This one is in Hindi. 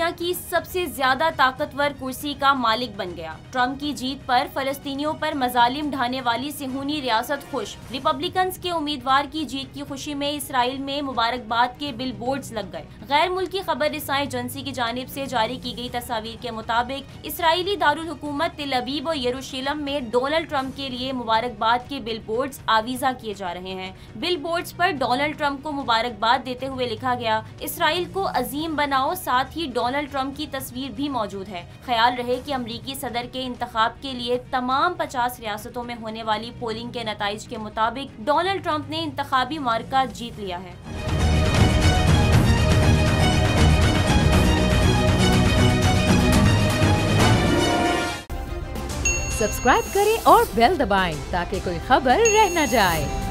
दुनिया की सबसे ज्यादा ताकतवर कुर्सी का मालिक बन गया। ट्रंप की जीत पर फलस्तीनियों पर मजालिम ढाने वाली सिहूनी रियासत खुश। रिपब्लिकन्स के उम्मीदवार की जीत की खुशी में इसराइल में मुबारकबाद के बिल बोर्ड्स लग गए। गैर मुल्की खबर रिसाई एजेंसी की जानिब से जारी की गई तस्वीर के मुताबिक इसराइली दारुल हुकूमत तिल अबीब और यरूशलेम में डोनाल्ड ट्रंप के लिए मुबारकबाद के बिल बोर्ड्स आवीजा किए जा रहे हैं। बिल बोर्ड्स पर डोनाल्ड ट्रंप को मुबारकबाद देते हुए लिखा गया, इसराइल को अजीम बनाओ। साथ ही डोनाल्ड ट्रंप की तस्वीर भी मौजूद है। ख्याल रहे कि अमरीकी सदर के इंतखाब के लिए तमाम 50 रियासतों में होने वाली पोलिंग के नताइज के मुताबिक डोनाल्ड ट्रंप ने इंतखाबी मार्का जीत लिया है। सब्सक्राइब करें और बेल दबाएं ताकि कोई खबर रह न जाए।